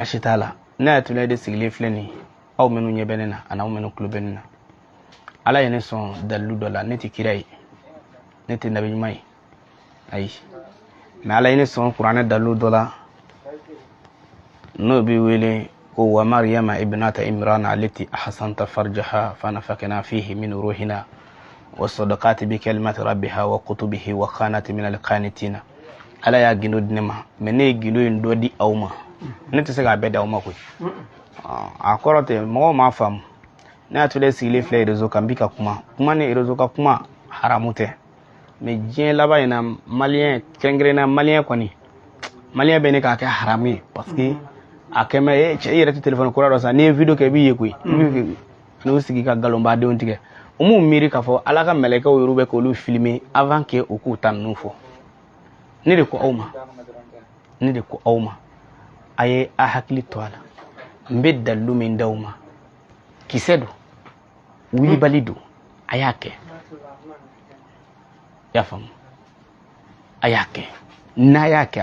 ashitala na tule de sigle fleni aw menu nyebenena ana aw menu klubenena ala yene son dalu dola neti kirai neti nabi mai ay na ala yene son qur'ana dalu dola no bi wele ko wa maryama ibnata imran allati ahsanta farjaha fa nafakna fihi min ruhina والصدقات بكلمة ربها وكتبه وكانت من القانتين ala ya gindo dinema mene gindo ndo di awma nete se ga beda awma ko akorote mo ma fam na tule sile fle rezo kambika kuma ne rezo ka kuma haramute me jien laba ina malien kengre na malien koni malien bene ka harami parce que akeme yere téléphone ko ro sa ne video ke bi yekui no sigi ka galomba de ontige umu miri ka fo ala ka meleka o yorube ko lu filmer avant que o ku tan nufo ni de ko awma aye a hakli toala mbedda lumin dawma kisedo wi balidu ayake yafam ayake nayake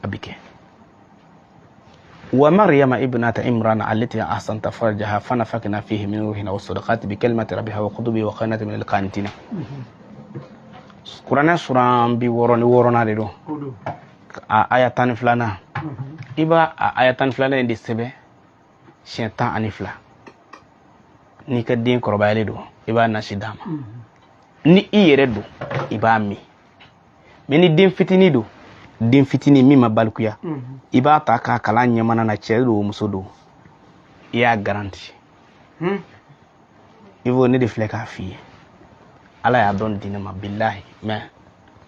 abike ومريم ابنة عمران التي أحسنت فرجها فنفخنا فيه من روحنا والصدقات بكلمة ربها وكتبه وكانت من القانتين. Qur'ana suran bi worona de do ayatan flana iba ayatan flana indi sebe shentan anifla ni ka din korbayale do iba na shidama ni iyere do iba mi meni din fitini mi mabalkuya iba ta ka kala nyamana na chelo musodo ya garanti ivo ni de fleka fi ala ya don dinama billahi ma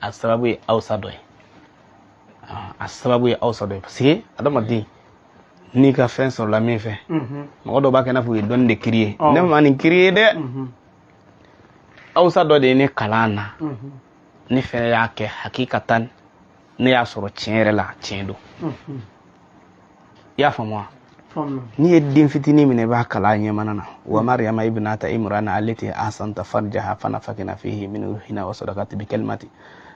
asababu awsado parce que adama din ni ka fen sur la mi fe mo do ba kana fu don de crier ne ma ni crier de awsado de ni kalana ni fe ya ke hakikatan ni ya soro tienre la tiendo ya famwa ni yeddin fitini mine ba kala nyemanana wa maryama ibnata imran allati ahsanta farjaha fanafakna fihi min ruhina wa sadaqati bi kalimati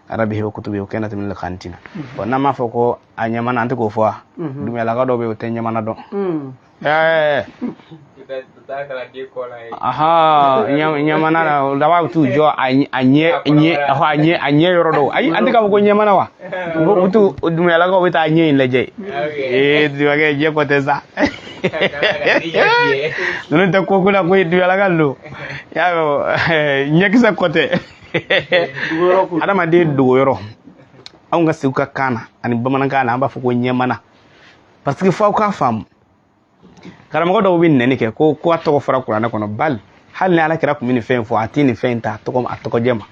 rabbihi wa kutubihi wa kanat min al-qanitina wa nama foko anyamana antiko fo dumi la gado be te nyamana do aha nyamana da wa tu jo anye yoro do ay andika ko nyamana wa butu dumi la gado be ta anye leje diwage je ko te sa non ta ko kula ko dumi la gado ya nyekisa kote adama de do yoro aw nga siuka kana ani bamanan kana amba foko nyamana parce que fo ka fam karamo do win ne ke ko to fara Qur'ana kono bal hal ne ala kira ku mini fen fo atini fen ta to ko jema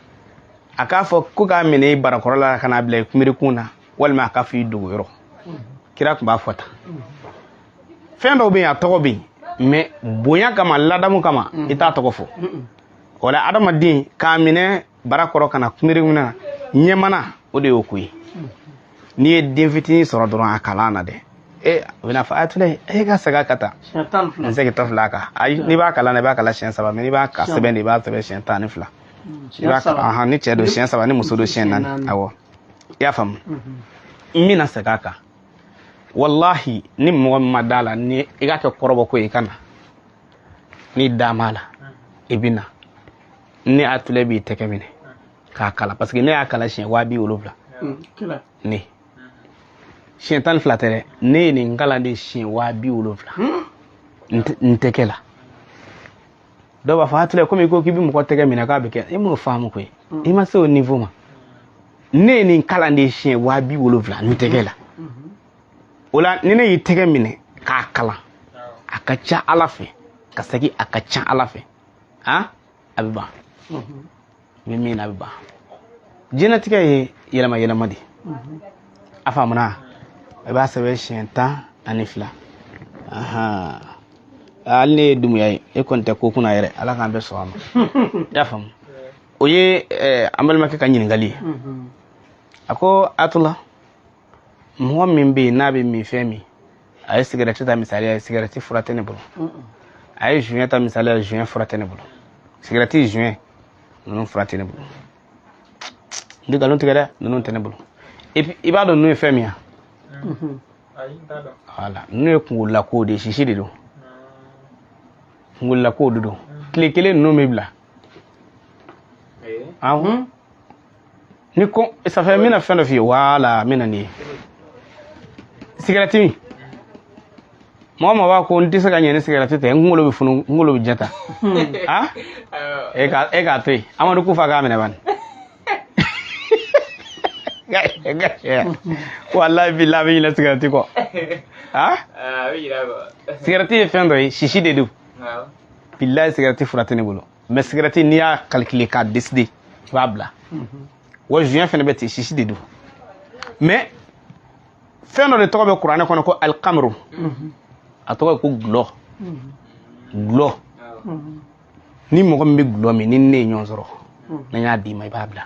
aka fo ku ka mini barakorola kana bla kumiri kuna wal ma ka fi do yoro kira ku ba fota fen do bi atoko bi me bonya kama ladamu kama ita to ko fo wala adama din ka mine barakoro kana kumiri kuna nyemana o de okui ni din fitini soro doron akala na de wina fa atule ga saga kata shentan fla nse kita fla ka ay ni ba kala shen saba ni ba ka sebe ni ba sebe shentan fla ni ba aha ni chedo shen saba ni musodo shen nan awo ya fam mina saga ka wallahi ni mo madala ni iga ke korobo ko ikana ni damala ibina ni atule bi tekemine ka kala parce que ne akala shen wa bi wolofla kila ni shen tan flatere ne ni ngala de shen wa bi wolofla ntekela do ba fatule ko mi ko kibi mu ko tege mina ka be ke e mo famu ko e ma so niveau ma ne ni ngala de shen wa bi wolofla ntekela ola ni ne yitege mine ka kala akacha alafe kasagi akacha alafe ha abiba mimi na abiba jina tike yelama di afamuna ba sabe shenta anifla aha alne dumu yayi e konte ko kuna yere ala kan be so am ya fam oye amal makka kan yin gali ako atula mo min be na be mi femi ay cigarette ta misali ay cigarette furatene bulu ay juin ta misali ay juin furatene bulu cigarette juin non furatene bulu ndiga lon tigere non tenebulu et puis ibado no femia voilà ne kungula ko de shishi de do kungula ko do kile kele no mebla ni ko ça fait mina fin de vie voilà mina ni cigarette mi mama wa ko ndisa ka nyene cigarette te ngolo bi funu ngolo bi jata ha e ka te amadu ku fa ga mina ban wallahi billahi la cigarette ko ha cigarette fin de shishi de do billahi cigarette furate ne bolo mais cigarette ni ya calculer ka décider babla wa juin fene beti shishi de do mais fin de to be qur'an ko al qamru atoka ko glo ni mo gombe glo mi ni ne nyonzoro na nya di mai babla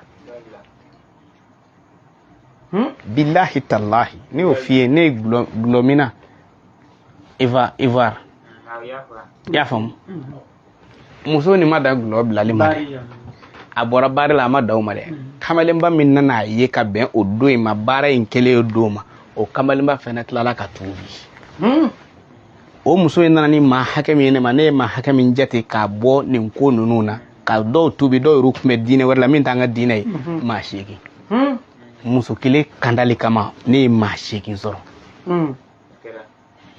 billahi tallahi ni o fie ne glo mina ivar ya fam muso ni mada glo bla le ma abora bare la ma daw ma de kamalen ba min na ye ka ben o do ma bara in kele o do ma o kamalen ba fenat la ka tubi o muso ina ni ma hakami ne ma ne ma hakami jate ka bo ni ko nununa ka do tubi do rukme dine wala min tanga dine ma sheki muso kile kandali kama ne ma sheki zoro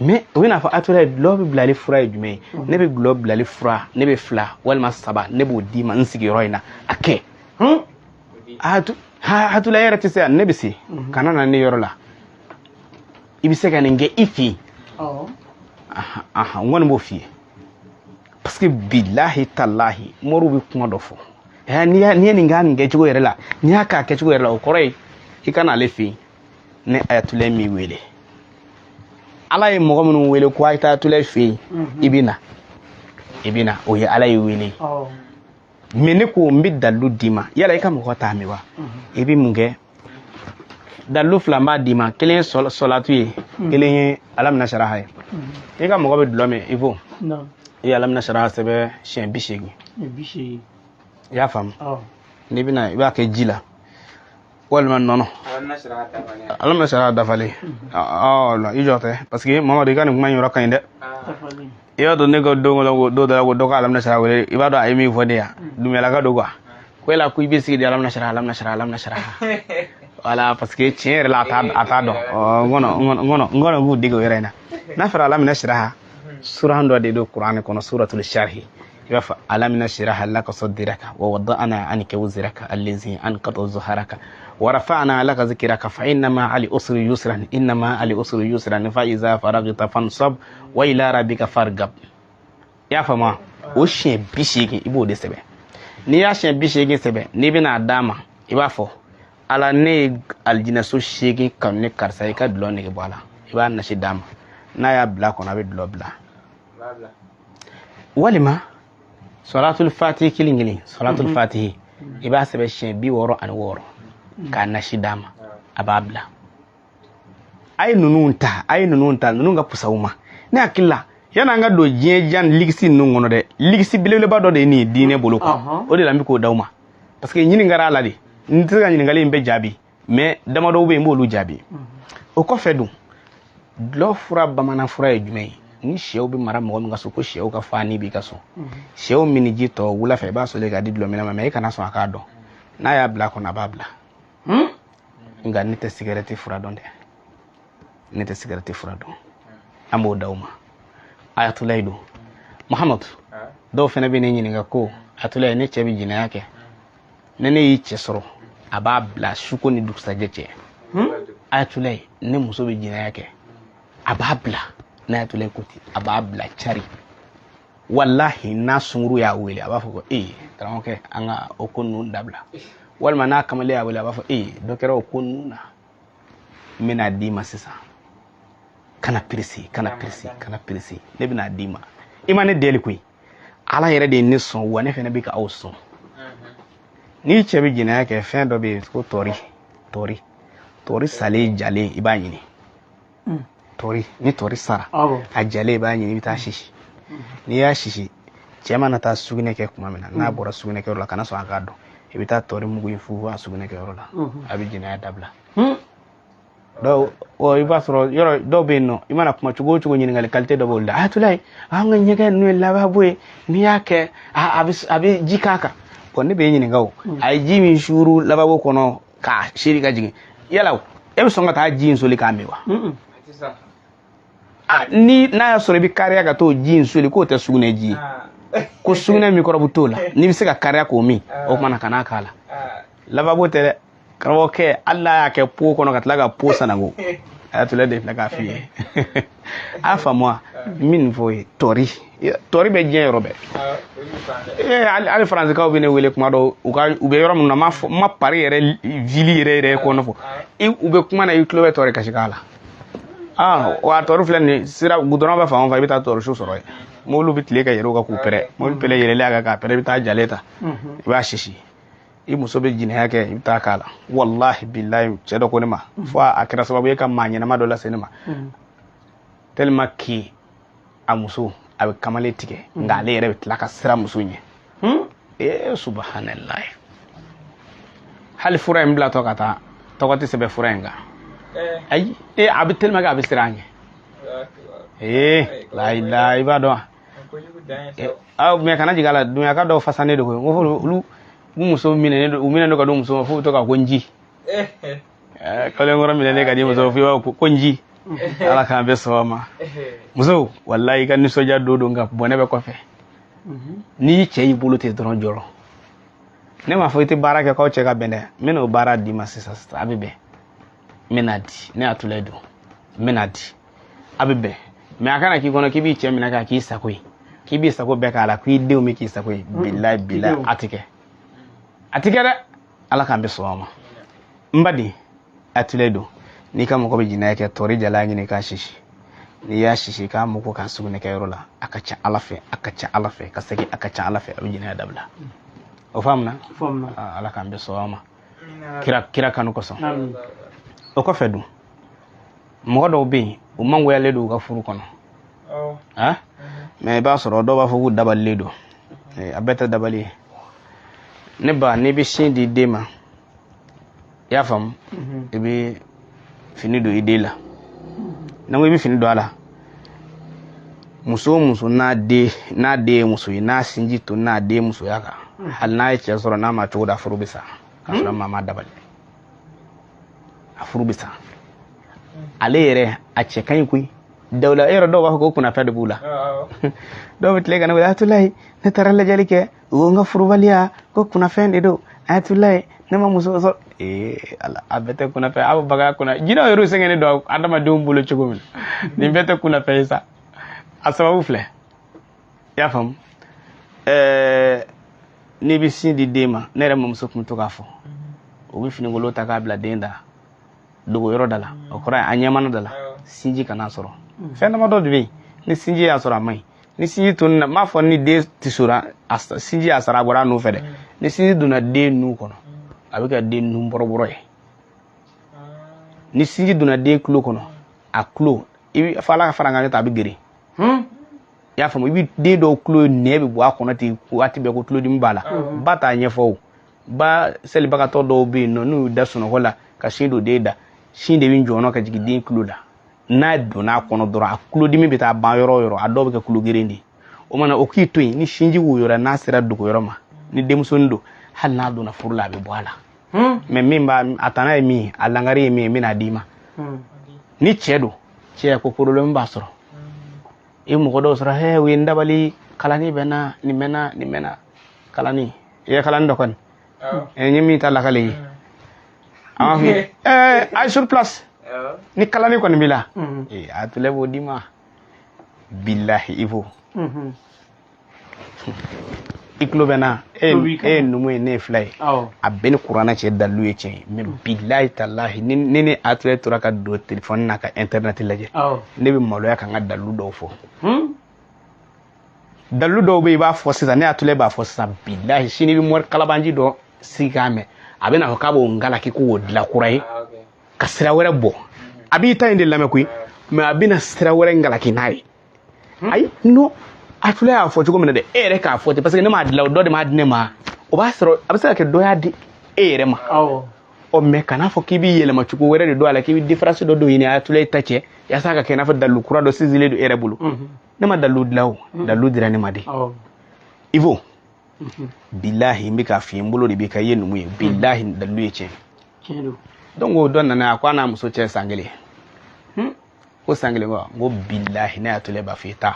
mais wina fa atula lobi blali fura jume ne be globe blali fura ne be fla wal masaba ne bo di man sigi roina ake hatula yara tisa ne bisi kanana ne yorola ibise kanenge ifi ngone mo fi parce que billahi tallahi moru bi kuma do fo ni ngani nge cigo yerela ni aka ke cigo yerela o korey ikana le fi ne ayatule mi wele ala ye mogo minnu wele ko ay ta tule fi ibina o ye ala ye wele mais ne ko mbi dalu dima yala ika mogo ta mi wa ibi munge dalu flamba dima kelen solatu ye kelen alam na sharaha ye ika mogo be dulome ivo non ya alam na sharaha sebe shen bishegi ya fam ni bina iba ke jila walman nono alam na sharaha dafale la ijote parce que mama de kan kuma nyora kan de yo do ne go do ka alam na sharaha wele iba do ay mi fode ya dumela ka do ko la ku bisi de alam na sharaha wala parce que tiere la ata do ngono gu digo yerena na fara alam na sharaha surah ndo de do qur'an kono suratul sharhi yafa alam na sharaha laka sadraka wa wada'na anka wuzraka allazi anqata zuharaka ورفعنا لك ذكرك فإن مع العسر يسرا إن مع العسر يسرا فإذا فرغت فانصب وإلى ربك فارغب يا فما وشي بيشيكي إبو دي سبه ni ya shen bishegin sebe ni bina dama iba fo ala ne aljina so shegin kan ne karsa ka dlo ne bala iba na shi dama na ya bla ko na be dlo bla walima salatul fatih kilingili salatul fatih iba sebe shen bi woro an woro ka na shi dama ababla ay nununta nununga pusauma ne akilla yana nga do jejan ligsi nungono de ligsi bilele ba do de ni dine boloko o de lambi ko dawma parce que nyini ngara la de ntiga nyini ngale mbe jabi mais dama do be mbolu jabi o ko fedu lo fura bamana fura e jumai ni shew bi mara mo nga so ko shew ka fani bi kaso shew mini jito wula fe ba so le ga didlo mena ma kana so akado na ya bla ko na babla nga nite cigarette fura donde nite cigarette fura don amo dawma ayatulay do muhammad do fena be nyini nga ko ayatulay ne chebi jina yake nene yi chesoro ababla shuko ni duksa jeche ayatulay ne muso be jina yake ababla na ayatulay kuti ababla chari wallahi na sunguru ya wele abafo tranke anga okonu dabla walma na kamale ya wele abafo dokera okonu na mena dima sisa kana pirisi ne bina dima imane deli kuy ala yere de ni son wone fe na bi ka awson ni chebi jina yake fe do be ko tori sale jale ibanyini tori sara a jale ibanyini bita shishi ni ya shishi chema na ta sugine ke kuma mena na bora sugine ke rola kana so agado ibita tori mugu infu wa sugine ke rola abi jina ya dabla do o iba soro yoro do be no imana kuma chugo nyini ngal kalite do bolda atulai anga nyega no laba boy ni yake abi jikaka ko ne be nyini ngaw ay jimi shuru laba bo kono ka shiri ka jigi yalaw e so ngata jin so li kamewa ni na ya soro bi kariya ka to jin so li ko te sugune ji ko sugune mi ko butola ni bi se ka kariya ko mi o mana kana kala laba bo te karoke Allah ya ke po kono katlaga po sanago atule de laga fi afa moi min voy tori be jien robe ali france ka obine wele kuma do ube yoro mun ma pari yere vili yere ko no fo ube kuma na iklo tori kashikala wa tori flani sira gudron ba fa on va bita tori sho soro mo lu bitle ka yero ka ku pere mo pele yele laga ka pere bita jaleta ba shishi I muso be jine yake ibta kala wallahi billahi cedo ko nima fo akira sababu yaka manya ma dola senema telma ki amuso abe kamale tike ngale yere bitlaka sira musunye subhanallah hal fura mbla to kata to ko tisebe furenga ay abi telma ga bisiranye la ilaha ibado me kana jigala dunya ka do fasane do ko lu muso mine no ka do muso fo to ka konji kale ngora mine ne ka di muso fi wa konji ala kan be so ma muso wallahi kan ni soja do nga bone be ko fe ni chei bulu te dron joro ne ma fo ite baraka ko che ka bende mino bara di masisa abibe menadi ne atuledo menadi abibe me akana ki gono ki bi che mina ka ki sakoi ki bi sako be ka ala ku ide o mi ki sakoi billahi atike da ala kan be soma mbadi atuledo ni kama ko be jina yake tori jalangi ne ka shishi ni ya shishi ka mu ko ka su ne kai rola akacha alafe ka saki akacha alafe o jina dabla o famna ala kan be soma kira kanu ko so o ko fedu mo do be o mango ya ledo ka furu kono me ba so do ba fu dabal ledo abeta dabali ne ba ne bi shindi dema ya fam ebe fini do idela na mo bi fini do ala muso na de muso na sinji to na de muso yaka hal na yake soro na ma to da furu bisa kasura mama dabal afuru bisa alere a ce kan ku dawla ero do ba ko kuna fede bula do bitle kana wala tulai ne taralla jalike wo nga furu balia ko kuna fende do atulai ne ma muso so ala abete kuna fe abu baga kuna jina yoro sengene do adama do mbulo chugum ni bete kuna pesa asababu fle ya fam ni bi sindi dema ne re muso kum to gafo o bi fini ngolo taka bla denda do yoro dala o kora anyama dala sinji kana soro fenda ma do bi ni sinji ya soro mai ni sinji to ma fo ni de tisura asta sinji asara gora no fede ni sinji duna de nu kono abika de nu boroboro e ni sinji duna de klo kono a klo ibi fala faranga ta bi gere ya famo ibi de do klo nebe bo akona ti ati be ko klo di mbala bata nyefo ba sel baka to do bi no nu da suno hola ka shindo de da shinde wi njono ka jigi de klo da na do na kono doro a klo di mi bita ba yoro adobe ka klo gere ndi o mana o ki toyi ni shinji wo yoro na sira do ko yoro ma ni demsondo hal na do na furla be boala me mimba atana mi alangari mi na dima ni chedo che ko problem basoro e mo godo sura he wi ndabali kalani bena ni mena kalani ye kalan do kon e nyimi tala kali ay sur place ni kalani kon bila atule bo dima billahi ivo iklo bena numu ne fly abeni qur'ana che dalu ye che me billahi tallahi ni atule turaka do telephone naka internet laje ne bi malo ya kan dalu do fo dalu do be ba fo sisa ne atule ba fo sisa billahi shini bi mor kalabanji do sigame abena ko kabo ngala ki ko wodla kurai kasira wera bo abi ta inde lame kuyi me abina sira wera ngala ki nai ay no atule a fo chugo menede ere ka fo te parce que ne ma dlaw do de ma dine ma o ba sero abisa ke do ya di ere ma o me kana fo kibi yele ma cuko were do ala kibi difference do yini atule tache ya saka kena fa dalu kura do sizile do ere bulu ne ma dalu dlaw dalu dirani ma de ivo billahi mbika fi mbulo de bika yenu mu billahi dalu yeche kelo dongo donna na akwana muso che sangele ko sangele ngo billahi na atule ba fita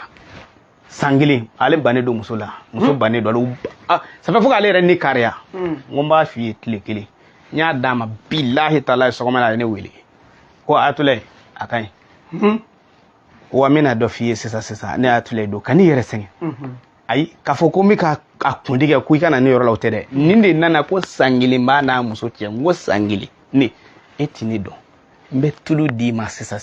sangile ale bane do musola muso bane do ça fait fuka ale ren ni kariya ngomba fi kile nya dama billahi taala so kuma ne wele ko atule akai wa mina do fi sisa ne atule do kani yere senge ai kafoko mi ka akundige ku kana ne yoro lawtede ninde nana ko sangile ma na muso tie ngo sangile ni etini do mbe tulu di ma sisa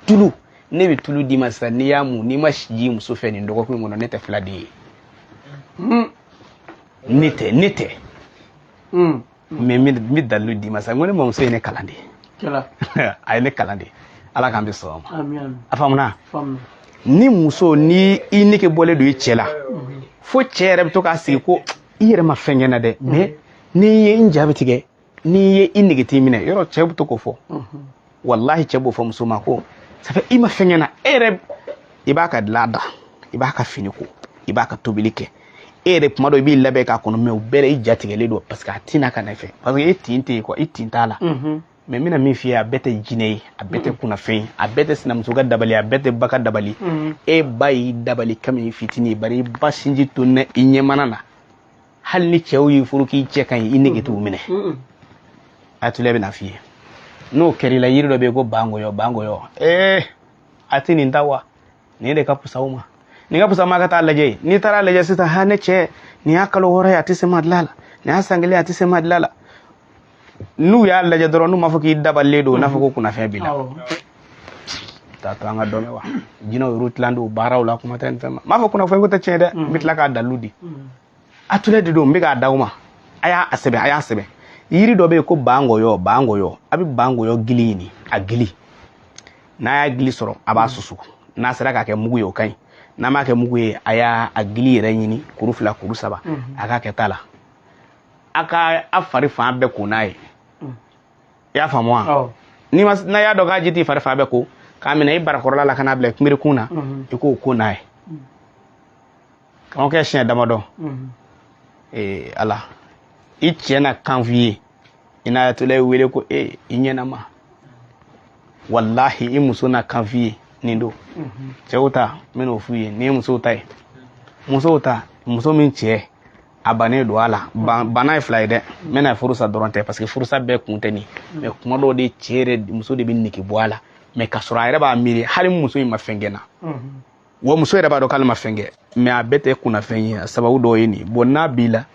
tulu ne bi tulu di ma sisa ni yamu ni ma shiji muso fe ni ndoko ku ngono nete fladi nete mais mi dalu di ma sa ngone mom so ene kalande kala ay ne kalande ala kan bi so amin afamuna ni muso ni inike bole do yechela fo chere to ka sigi ko ire ma fengena de mais ni ye injabe tige ni ye inige timine yoro chebu to ko fo wallahi chebu fo muso ma ko ça fait ima fengena ere ibaka lada ibaka finiko ibaka tobilike ere kuma do bi labe ka kono me obere ijatige le do parce que atina kana fe parce que etinte ko itintala mais mina mi fi abete jinei abete kuna fe abete sina musuga dabali abete baka dabali e bayi dabali kami fitini bari basinji tunne inyemanana hal ni chewi furuki chekan inige tu mine atule be na fi no keri la yiro be go bango yo atini ndawa ni de kapu sauma ni kapu sama kata laje ni tara laje sita hane che ni akalo hora ya tise madlala ni asangele ya tise madlala nu ya laje doro nu mafuki daballe do nafuko kuna fe bila tata nga dome wa jino rutland o baraw la kuma tan fema mafuko kuna fe gota chede mitla ka daludi atule de do mbiga dawma aya asebe yiri do be ko bango yo abi bango yo gilini agili na ya gili soro aba susu na sara ke mugu yo kai na ma ke mugu ye aya agili renyini kurufla kurusaba aka ke tala aka afari fa be ko nae ya famwa ni mas na ya doga jiti fari fa be ko kamina ibar korla la kana black miri kuna iko ko nae kan ke chen damado ala ichena kanvier ina tule wele ko inyena ma wallahi imuso na kanvier nindo cheuta meno fuye ni muso min che abane do ala bana fly de mena furusa doronte parce que furusa be kunteni me kuma do de chere muso de biniki boala me kasura ere ba miri hali muso ma fengena wo muso ere ba do kalma fenge me abete kuna fenye sababu do yini bonna bila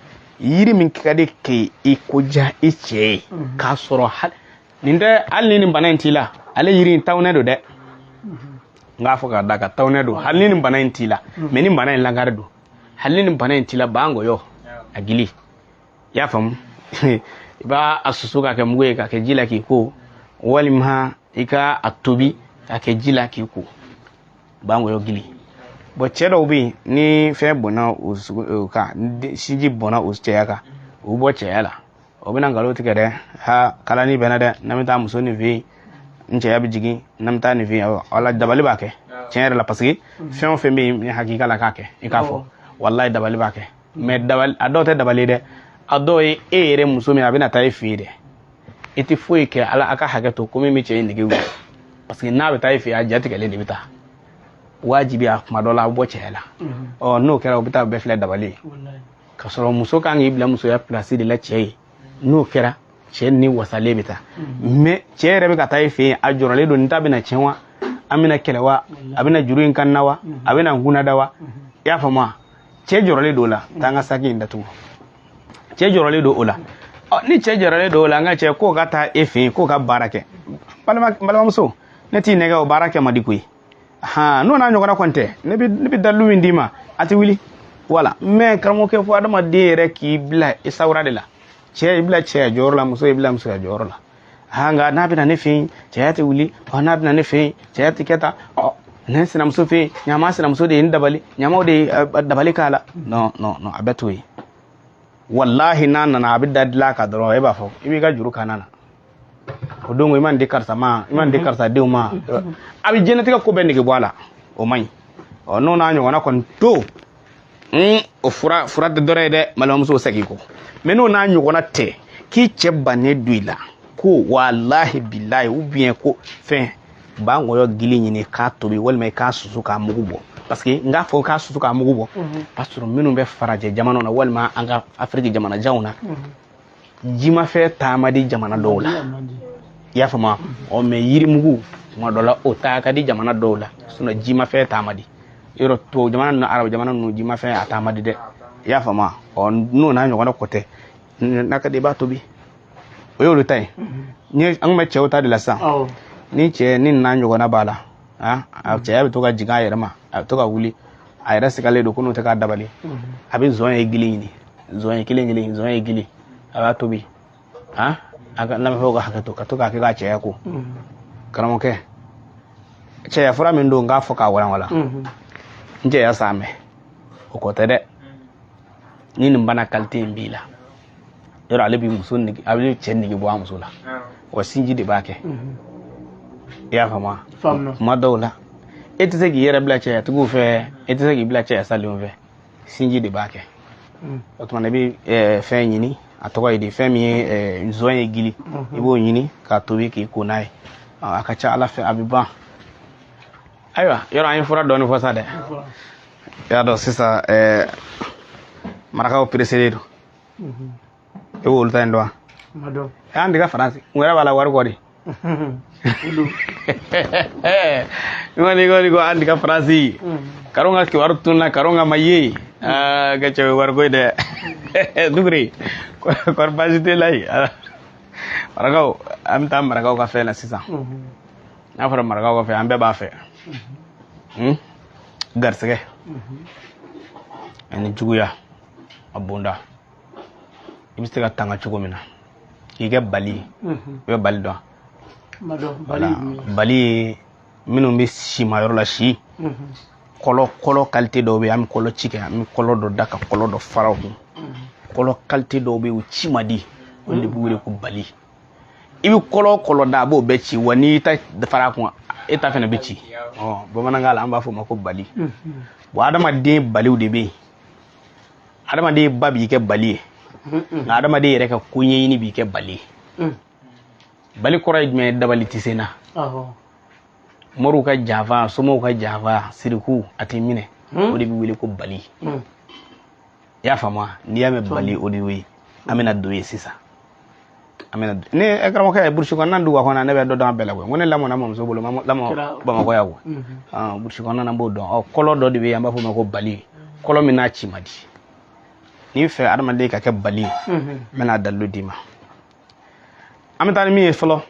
yiri min kade ke ikuja iche kasoro hal ninde alni bana intila ale yiri tawne do de ngafo ka daga tawne do halni bana intila me ni bana langare do halni bana intila bango yo agili ya fam ba asusuka ke mwe ka ke jila ki ko walimha ika atubi ka ke jila ki ko bango yo gili bo chedo bi ni fe bona ka siji bona uscheyaka ubo cheyala obina ngalo tikede ha kala ni benade namita musoni vi nche ya bijigi namta ni vi wala dabali bake chenere la parce que fe on fe mi hakika la kake ikafo wallahi dabali bake me dabal adote dabali de adoy ere musomi abina tay fi de iti foi ke ala aka hageto komi mi che ndigi parce que na be tay fi ajati kele debita wajibi akuma dola bo chela no kera obita be fle dabali wallahi kasoro muso kan ibla muso ya place de la chei no kera chen ni wasale bita me chere be ka tay fi ajorale do ntabe na chenwa amina kelewa abina juruin kannawa abina nguna dawa ya fama che jorale do la tanga saki ndatu che jorale do ola ni che jorale do la nga che ko kata efi ko ka barake balama muso neti nega o barake madikui no na nyogora konte ne bi dalu windima ati wili wala me karamo ke fo adama de rek ibla isawra de la che ibla che jorla muso ibla muso jorla nga na bi na ne fi che ati wili na bi na ne fi che ati keta ne sina muso fi nyama sina muso de ndabali nyama de dabali kala no abetui wallahi nana na abidda dila ka doro e ba fo ibi ga juru kanana o don i man di karisa ma i man di karisa denw ma a bɛ diɲɛlatigɛ ko bɛɛ nege bɔ a la o man ɲi n'o n'a ɲɔgɔnna kɔni to o fura tɛ dɔrɔ ye dɛ balimamuso segin kɔ mais n'o n'a ɲɔgɔnna tɛ k'i cɛ bannen don i la ko walahi bilahi ou bien ko fɛn b'a ŋɔyɔ gili ɲini k'a tobi walima i k'a susu k'a mugu bɔ parce que n k'a fɔ k'a susu k'a mugu bɔ parce que minnu bɛ farajɛ jamanaw na walima an ka afiriki jamanajanw na jimafɛn taama di jamana dɔw la i y'a faamu mais yirimugu tuma dɔ la o taa ka di jamana dɔw la sinon jimafɛn taama di yɔrɔ tubabu jamana ninnu arabu jamana ninnu jimafɛn a taama di dɛ i y'a faamu n'o n'a ɲɔgɔnna ko tɛ n'a ka di i b'a tobi o y'olu ta ye an tun bɛ cɛw ta de la sisan ni cɛ ni n'a ɲɔgɔnna b'a la a cɛya bɛ to ka jigin a yɛrɛ ma a bɛ to ka wuli a yɛrɛ sigalen don ko n'o tɛ k'a dabali a bɛ zɔn ye gili ɲini zɔn ye kelen zɔn ye gili a b'a tobi a ka lamɛnfɛnw ka hakɛ to ka to k'a kɛ k'a cɛya ko karamɔgɔkɛ cɛya fura min don n k'a fɔ k'a walawala n cɛya s'a mɛn o kɔ tɛ dɛ ni nin bana kalite in b'i la yɔrɔ ale bɛ muso nege a bɛ cɛ nege bɔ a muso la wa sinji de b'a kɛ i y'a faamu kuma dɔw la e tɛ se k'i yɛrɛ bila cɛyatigiw fɛ e tɛ se k'i bila cɛya salenw fɛ sinji de b'a kɛ o tuma i bɛ fɛn ɲini a tɔgɔ ye di fɛn min ye nzɔn ye gili i b'o ɲini k'a tobi k'i ko n'a ye a ka ca ala fɛ a bɛ ban ayiwa yɔrɔ an ye fura dɔɔni fɔ sa dɛ i y'a dɔn sisan marakaw pereselen don i b'olu ta in dɔn wa an dege faransi n yɛrɛ b'a la wari kɔ de ko an dege faransi karo ka kibaru tunna karo ka ma ye ka cɛ wari ko ye dɛ duguri kɔri baasi tɛ la yen marakaw an bɛ taa marakaw ka fɛn na sisan n'a fɔra marakaw ka fɛn an bɛɛ b'a fɛ garisɛgɛ ani juguya a bonda i bɛ se ka tanga cogo min na k'i kɛ bali i bɛ bali dɔn bali ye minnu bɛ si ma yɔrɔ la si kɔlɔ kalite dɔw bɛ yen an bɛ kɔlɔ ci kɛ an bɛ kɔlɔ dɔ da ka kɔlɔ dɔ fara o kun kɔlɔ kalite dɔw bɛ yen o ci man di o de bɛ wele ko bali i bɛ kɔlɔ da a b'o bɛɛ ci wa n'i ta fara a kun e ta fana bɛ ci bamanankan la an b'a fɔ o ma ko bali bon adamaden baliw de bɛ yen adamaden ba b'i kɛ bali ye nka adamaden yɛrɛ ka ko ɲɛɲini b'i kɛ bali ye bali kɔrɔ ye jumɛn ye dabali tɛ se na mɔriw ka janfa somɔgɔw ka janfa siriku a tɛ minɛ o de bɛ wele ko bali i y'a faamu n'i y'a mɛn bali o de y'o ye an bɛna don ye sisan ne karamɔgɔkɛ ye burusi kɔnɔna duguba kɔnɔ ne bɛ dɔ dɔn a bɛɛ la koyi n ko ne lamɔna mamuso bolo lamɔ bamakɔ yan koyi burusi kɔnɔna b'o dɔn kɔlɔ dɔ de bɛ yen an b'a fɔ o ma ko bali kɔlɔ min n'a ci man di n'i fɛ adamaden ka kɛ bali n bɛna dalilu d'i ma an bɛ taa ni min ye fɔlɔ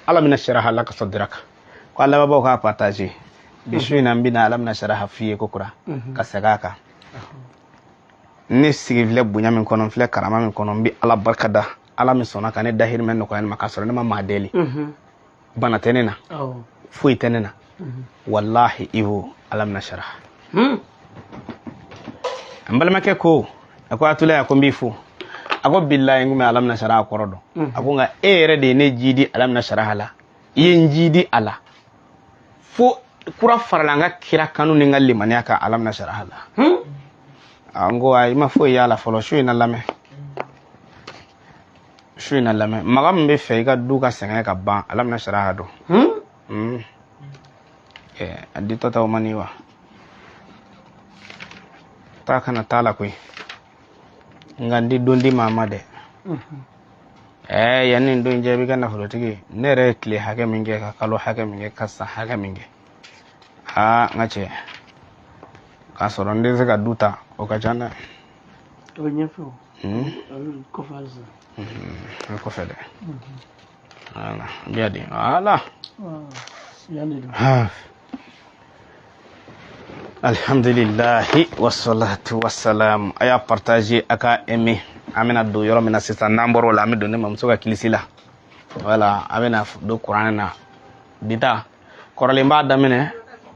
ala mina sharaha laka sadraka ko ala lamɛnbaaw k'a partage bi su in na n bɛna ala mina sharaha f'i ye ko kura ka segin a kan ne sigi filɛ bonya min kɔnɔ n filɛ karama min kɔnɔ n bɛ ala barika da ala min sɔnna ka ne dahirimɛ nɔgɔya ne ma k'a sɔrɔ ne ma maa deli bana tɛ ne na foyi tɛ ne na wallahi ibo ala mina sharaha n balimakɛ ko a ko atula a ko n b'i fo a ko billahi n kun bɛ ala mina sharaha kɔrɔ dɔn a ko nka e yɛrɛ de ye ne ji di ala mina sharaha la i ye n ji di a la fo kura farala n ka kira kanu ni n ka limaniya kan ala mina sharaha la n ko ayi ma foyi y'a la fɔlɔ su in na lamɛn maga min bɛ fɛ i ka du ka sɛgɛn ka ban ala mina sharaha dɔn a ditɔ ta o man di wa taa kana taa la koyi nka n di don di maa ma dɛ yanni n don in cɛ i bɛ kɛ nafolotigi ne yɛrɛ ye tile hakɛ min kɛ ka kalo hakɛ min kɛ ka san hakɛ min kɛ n ka cɛ k'a sɔrɔ n tɛ se ka du ta o ka ca dɛ o bɛ ɲɛfɛ o kɔfɛ halisa o kɔfɛ dɛ wala n bɛ di wala alhamdulillahi wassalatu wassalam a y'a partage a ka aimé an bɛna don yɔrɔ min na sisan n'an bɔra o la an bɛ don ne mamuso ka kilisi la wala an bɛna don kuranɛ na bi ta kɔrɔlen b'a daminɛ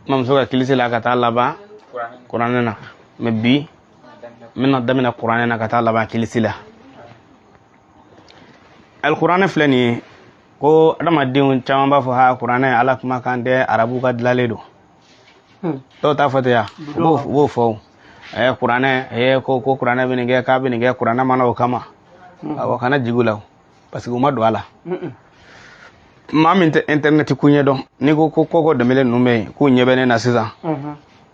mamuso ka kilisi la ka taa laban kuranɛ na mais bi n bɛna daminɛ kuranɛ na ka taa laban kilisi la alikuranɛ filɛ nin ye ko adamadenw caman b'a fɔ ha kuranɛ ala kuma kan tɛ arabu ka dilalen don dɔw t'a fɔ ten ya u b'o fɔ kuranɛ ko kuranɛ bɛ nin kɛ k'a bɛ nin kɛ kuranɛ mana o kama awɔ kana jigi la parce que u ma don a la maa min tɛ internet ko ɲɛdɔn ni ko kɔkɔ dɛmɛlen ninnu bɛ yen k'u ɲɛ bɛ ne na sisan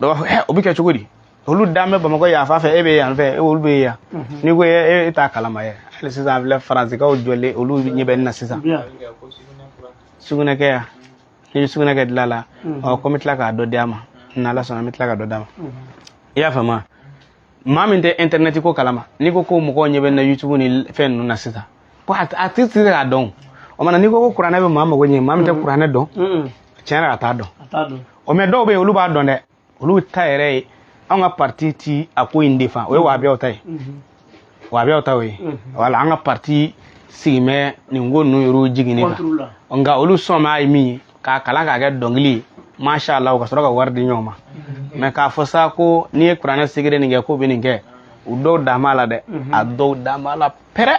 dɔw b'a fɔ o bɛ kɛ cogo di olu dan bɛ bamakɔ yan fan fɛ e bɛ yan fɛ olu bɛ yan n'i ko e t'a kalama yɛrɛ hali sisan filɛ faransikaw jɔlen olu ɲɛ bɛ ne na sisan sugunɛkɛ yan ni sugunɛkɛ dilan la ko n bɛ tila k'a dɔ di a ma n'ala sɔnna n bɛ tila ka dɔ d'a ma i y'a faamu maa min tɛ internet ko kalama n'i ko mɔgɔw ɲɛ bɛ na YouTube ni fɛn ninnu na sisan a tɛ se k'a dɔn o mana n'i ko kuranɛ bɛ maa mago ɲɛ maa min tɛ kuranɛ dɔn tiɲɛ yɛrɛ a t'a dɔn o mɛ dɔw bɛ yen olu b'a dɔn dɛ olu ta yɛrɛ ye an ka parti ti a ko in défend o ye wahabiyaw ta ye wahabiyaw ta o ye wala an ka parti sigimɛ nin ko ninnu yɛrɛw jiginni kan nka olu sɔn ma ye min ye k'a kalan k'a kɛ dɔnkili ye masha Allah ka sɔrɔ ka wari di ɲɔgɔn ma mɛ k'a fɔ sa ko n'i ye kuranɛ sigire nin kɛ ko bɛ nin kɛ u dɔw dan b'a la dɛ a dɔw dan b'a la pɛrɛ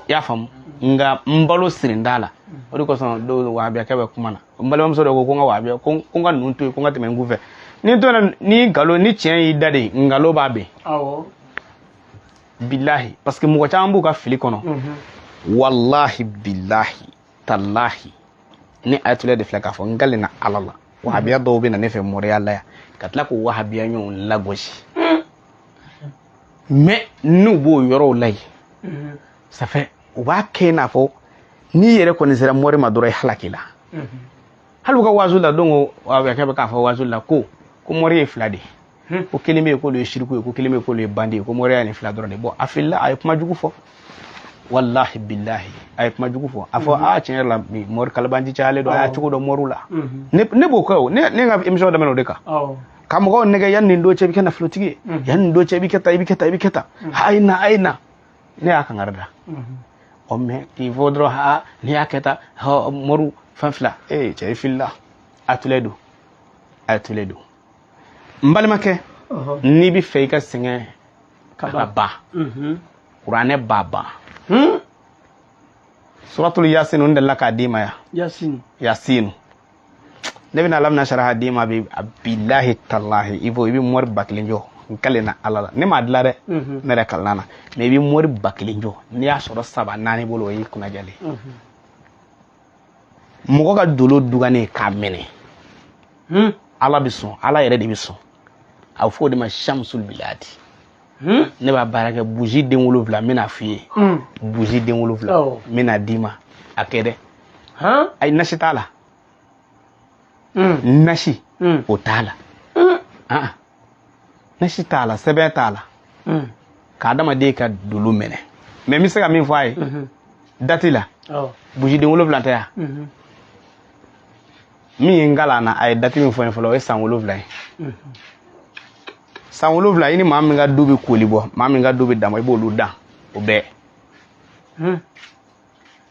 i y'a faamu nka n balo siri t'a la o de kosɔn dɔw wahabiyakɛ bɛ kuma na n balimamuso dɔ ko n ka wahabiya ko n ka ninnu to yen ko n ka tɛmɛ n kun fɛ ni nkalon ni tiɲɛ y'i da de nkalon b'a bɛn bilahi parce que mɔgɔ caman b'u ka fili kɔnɔ wallahi bilahi talahi ni ayatollah de filɛ k'a fɔ n galena ala la wahabiya dɔw bɛ na ne fɛ mɔriya la yan ka tila k'o wahabiya ɲɔgɔn lagosi mais n'u b'o yɔrɔw la yen ça fait u b'a kɛ i n'a fɔ n'i yɛrɛ kɔni sera mɔri ma dɔrɔn i halaki la hali u ka waazu la donc wahabiyakɛ bɛ k'a fɔ waazu la ko mɔri ye fila de ko kelen bɛ yen k'olu ye shiriku ye ko kelen bɛ yen k'olu ye bandi ye ko mɔriya ye nin fila dɔrɔn de bon a filila a ye kuma jugu fɔ wallahi billahi a ye kuma jugu fɔ a fɔ tiɲɛ yɛrɛ la mɔri kalabanci cayalen don a y'a cogo dɔn mɔriw la ne b'o kɛ o ne ka émission daminɛ o de kan ka mɔgɔw nɛgɛ yanni nin don cɛ i bɛ kɛ nafolotigi ye yanni nin don cɛ i bɛ kɛ tan i bɛ kɛ tan i bɛ kɛ tan a ye na ne y'a kankari da ɔ mɛ k'i fɔ dɔrɔn n'i y'a kɛ tan mɔriw fɛn fila cɛ i filila a tulen don n balimakɛ n'i bɛ fɛ i ka sɛgɛn ka ban kuranɛ b'a ban suratul yasin n delila k'a d'i ma yan yasin ne bɛna ala mina saraha d'i ma bilahi talahi i bɛ mɔri ba kelen jɔ n kalen na ala la ne m'a dilan dɛ ne yɛrɛ kalan na mais i bɛ mɔri ba kelen jɔ n'i y'a sɔrɔ 3 4 bolo o y'i kunnajalen mɔgɔ ka dolo duganen k'a minɛ ala bɛ sɔn ala yɛrɛ de bɛ sɔn a bɛ fɔ o de ma shamsul biladi ne b'a baara kɛ bougie den 7 n bɛna f'i ye bougie den 7 n bɛna d'i ma a kɛ dɛ ayi nasi t'a la nasi o t'a la nasi t'a la sɛbɛn t'a la k'adamaden ka dolo minɛ mais n bɛ se ka min fɔ a ye date la bougie den 7 tɛ yan min ye n kalan na a ye date min fɔ n ye fɔlɔ o ye san 7 ye san 7 i ni maa min ka du bɛ koli bɔ maa min ka du bɛ dama i b'olu dan o bɛɛ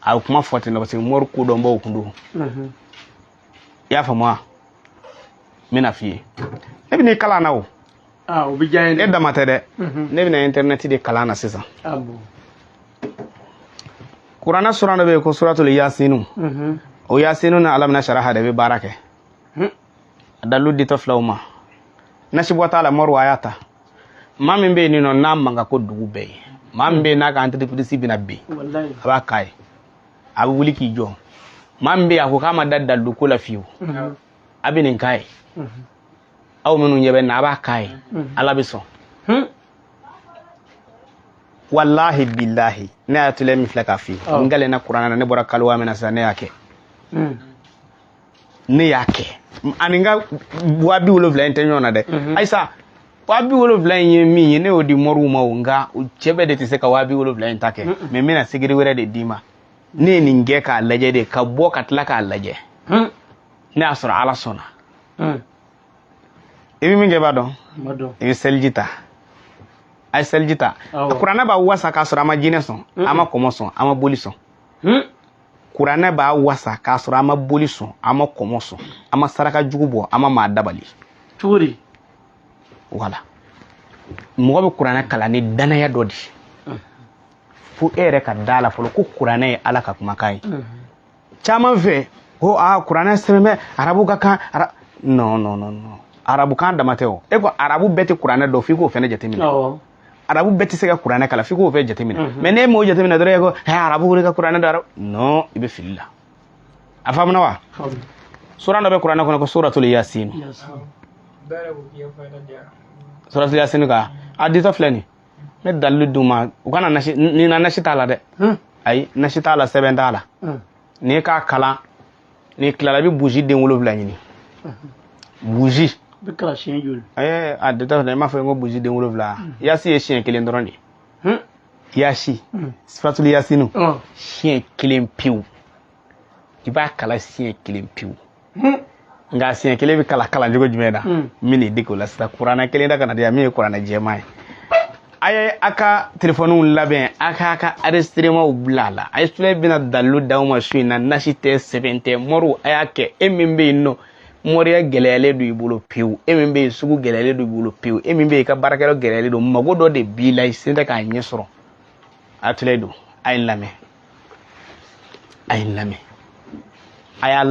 a ye kuma fɔ ten parce que mɔri kodɔnbaw kun don i y'a faamu wa n bɛna f'i ye ne bɛ n'i kalan na o bɛ diya n ye e dama tɛ dɛ ne bɛna internet de kalan na sisan kuranɛ sura dɔ bɛ yen ko suratul yasinu o yasinu na ala mina sharaha de bɛ baara kɛ a dalu ditɔ filaw ma nasi bɔ t'a la mɔri a y'a ta maa min bɛ yen nɔ n'a mankan ko dugu bɛɛ ye maa min bɛ yen n'a ka entreprise bɛna bin a b'a k'a ye a bɛ wuli k'i jɔ maa min bɛ yen a ko k'a ma da dalu ko la fiyewu a bɛ nin k'a ye aw minnu ɲɛ bɛ na a b'a k'a ye ala bɛ sɔn wallahi billahi ne y'a tile min filɛ k'a f'i ye n galen na kuranɛ na ne bɔra kaliwa min na sisan ne y'a kɛ ne y'a kɛ ani n ka 70,000 in tɛ ɲɔgɔn na dɛ ayisa 70,000 in ye min ye ne y'o di mɔriw ma o nka cɛ bɛɛ de tɛ se ka 70,000 in ta kɛ mais n bɛna sigiri wɛrɛ de d'i ma ne ye nin kɛ k'a lajɛ de ka bɔ ka tila k'a lajɛ ne y'a sɔrɔ ala sɔnna i bɛ min kɛ i b'a dɔn i bɛ seliji ta a ye seliji ta kuranɛ b'a wasa k'a sɔrɔ a ma jinɛ sɔn a ma kɔmɔ sɔn a ma boli sɔn kuranɛ b'a wasa k'a sɔrɔ a ma boli sɔn a ma kɔmɔ sɔn a ma saraka jugu bɔ a ma maa dabali cogo di voilà mɔgɔ bɛ kuranɛ kalan ni danaya dɔ de fo e yɛrɛ ka da la fɔlɔ ko kuranɛ ye ala ka kumakan ye caman fɛ ko kuranɛ sɛbɛn bɛ arabu ka kan non arabu kan dama tɛ o e ko arabu bɛɛ tɛ kuranɛ dɔn f'i k'o fɛnɛ jateminɛ arabu bɛɛ tɛ se ka kuranɛ kalan f'i k'o fɛnɛ jateminɛ mais n'e m'o jateminɛ dɔrɔn e ko arabu de ka kuranɛ dɔn non i bɛ fili la a faamuna wa sura dɔ bɛ kuranɛ kɔnɔ ko suratul yasin suratul yasin ka a ditɔ filɛ nin n bɛ dalilu d'u ma u kana ni na nasi t'a la dɛ ayi nasi t'a la sɛbɛn t'a la n'i k'a kalan n'i tilala i bɛ buji den 7 ɲini buji a ditɔ filɛ i m'a fɔ n ko buji den 7 yasi ye siɲɛ 1 dɔrɔn de yasi suratul yasin siɲɛ 1 pewu i b'a kalan siɲɛ 1 pewu nka siɲɛ 1 bɛ kalan cogo jumɛn na n bɛn'i dege o la sisan kuranɛ 1 da ka na di yan min ye kuranɛ jɛman ye a ye a ka telefɔniw labɛn a k'a ka enregistrement bila a la a ye filɛ bɛna dalilu d'aw ma su in na nasi tɛ sɛbɛn tɛ mɔriw a y'a kɛ e min bɛ yen nɔ mɔriya gɛlɛyalen don i bolo pewu e min bɛ yen sugu gɛlɛyalen don i bolo pewu e min bɛ yen i ka baarakɛyɔrɔ gɛlɛyalen don mago dɔ de b'i la i sen tɛ k'a ɲɛ sɔrɔ a filɛ don a ye n lamɛn a y'a